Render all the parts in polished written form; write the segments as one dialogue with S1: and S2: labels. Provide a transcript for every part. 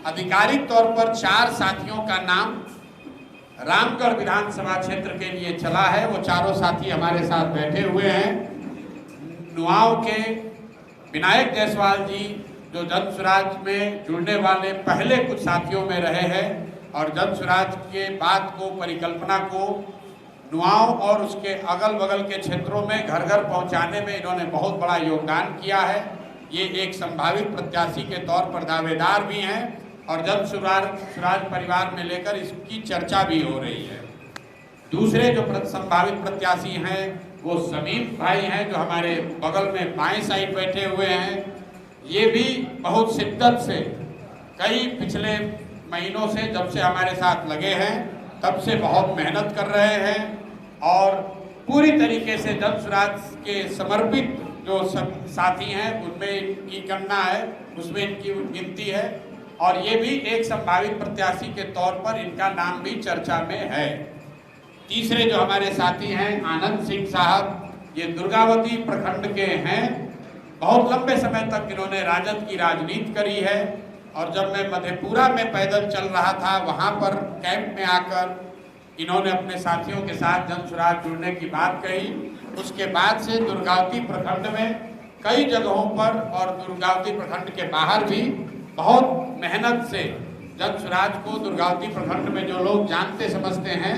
S1: आधिकारिक तौर पर 4 साथियों का नाम रामगढ़ विधानसभा क्षेत्र के लिए चला है। वो चारों साथी हमारे साथ बैठे हुए हैं। नुआव के विनायक जायसवाल जी जो जन स्वराज में जुड़ने वाले पहले कुछ साथियों में रहे हैं और जन स्वराज के बात को, परिकल्पना को नुआव और उसके अगल बगल के क्षेत्रों में घर घर पहुंचाने में इन्होंने बहुत बड़ा योगदान किया है। ये एक संभावित प्रत्याशी के तौर पर दावेदार भी हैं और जन स्वराज परिवार में लेकर इसकी चर्चा भी हो रही है। दूसरे जो संभावित प्रत्याशी हैं वो समीम भाई हैं जो हमारे बगल में बाएं साइड बैठे हुए हैं। ये भी बहुत शिद्दत से कई पिछले महीनों से जब से हमारे साथ लगे हैं तब से बहुत मेहनत कर रहे हैं और पूरी तरीके से जन स्वराज के समर्पित जो साथी हैं उनमें इनकी गणना है, उसमें इनकी गिनती है और ये भी एक संभावित प्रत्याशी के तौर पर इनका नाम भी चर्चा में है। तीसरे जो हमारे साथी हैं आनंद सिंह साहब, ये दुर्गावती प्रखंड के हैं। बहुत लंबे समय तक इन्होंने राजद की राजनीति करी है और जब मैं मधेपुरा में पैदल चल रहा था वहाँ पर कैंप में आकर इन्होंने अपने साथियों के साथ जन स्वराज जुड़ने की बात कही। उसके बाद से दुर्गावती प्रखंड में कई जगहों पर और दुर्गावती प्रखंड के बाहर भी बहुत मेहनत से जन स्वराज को दुर्गावती प्रखंड में जो लोग जानते समझते हैं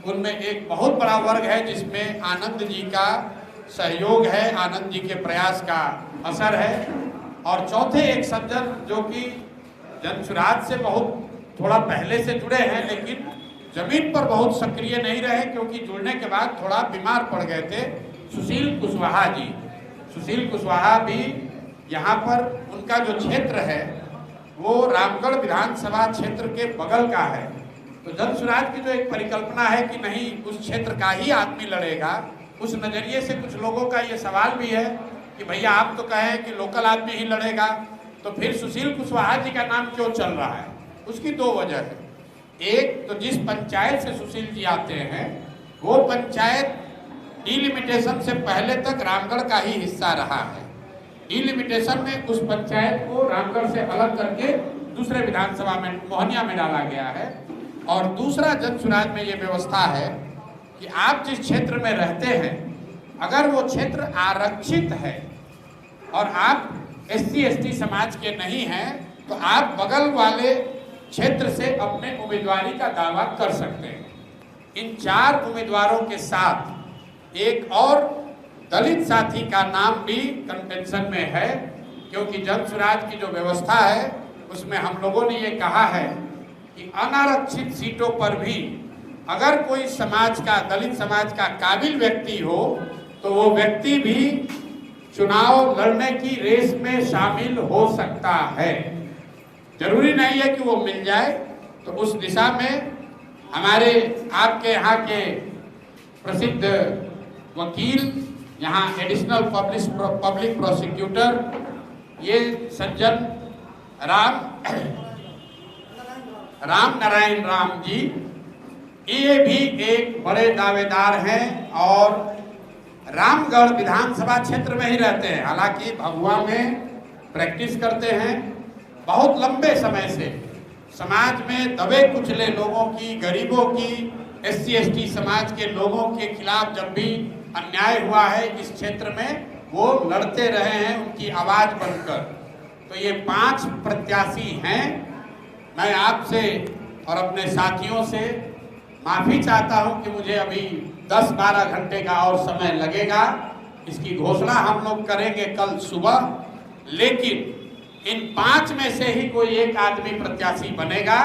S1: उनमें एक बहुत बड़ा वर्ग है जिसमें आनंद जी का सहयोग है, आनंद जी के प्रयास का असर है। और चौथे एक सज्जन जो कि जन स्वराज से बहुत थोड़ा पहले से जुड़े हैं लेकिन जमीन पर बहुत सक्रिय नहीं रहे क्योंकि जुड़ने के बाद थोड़ा बीमार पड़ गए थे, सुशील कुशवाहा जी। सुशील कुशवाहा भी यहाँ पर उनका जो क्षेत्र है वो रामगढ़ विधानसभा क्षेत्र के बगल का है। तो जन स्वराज की जो एक परिकल्पना है कि नहीं उस क्षेत्र का ही आदमी लड़ेगा, उस नज़रिए से कुछ लोगों का ये सवाल भी है कि भैया आप तो कहें कि लोकल आदमी ही लड़ेगा तो फिर सुशील कुशवाहा जी का नाम क्यों चल रहा है। उसकी 2 वजह है। एक तो जिस पंचायत से सुशील जी आते हैं वो पंचायत डिलिमिटेशन से पहले तक रामगढ़ का ही हिस्सा रहा है। डिलिमिटेशन में उस पंचायत को रामगढ़ से अलग करके दूसरे विधानसभा में मोहनिया में डाला गया है। और दूसरा जन स्वराज में ये व्यवस्था है कि आप जिस क्षेत्र में रहते हैं अगर वो क्षेत्र आरक्षित है और आप SC/ST समाज के नहीं हैं तो आप बगल वाले क्षेत्र से अपने उम्मीदवारी का दावा कर सकते हैं। इन 4 उम्मीदवारों के साथ एक और दलित साथी का नाम भी कंटेंशन में है क्योंकि जन स्वराज की जो व्यवस्था है उसमें हम लोगों ने ये कहा है कि अनारक्षित सीटों पर भी अगर कोई समाज का, दलित समाज का काबिल व्यक्ति हो तो वो व्यक्ति भी चुनाव लड़ने की रेस में शामिल हो सकता है। जरूरी नहीं है कि वो मिल जाए। तो उस दिशा में हमारे आपके यहाँ के प्रसिद्ध वकील, यहाँ एडिशनल पब्लिक प्रोसिक्यूटर ये सज्जन राम नारायण राम जी, ये भी एक बड़े दावेदार हैं और रामगढ़ विधानसभा क्षेत्र में ही रहते हैं। हालांकि भभुआ में प्रैक्टिस करते हैं। बहुत लंबे समय से समाज में दबे कुचले लोगों की, गरीबों की, SC/ST समाज के लोगों के खिलाफ जब भी अन्याय हुआ है इस क्षेत्र में वो लड़ते रहे हैं उनकी आवाज बनकर। तो ये 5 प्रत्याशी हैं। मैं आपसे और अपने साथियों से माफ़ी चाहता हूं कि मुझे अभी 10-12 घंटे का और समय लगेगा। इसकी घोषणा हम लोग करेंगे कल सुबह, लेकिन इन 5 में से ही कोई एक आदमी प्रत्याशी बनेगा।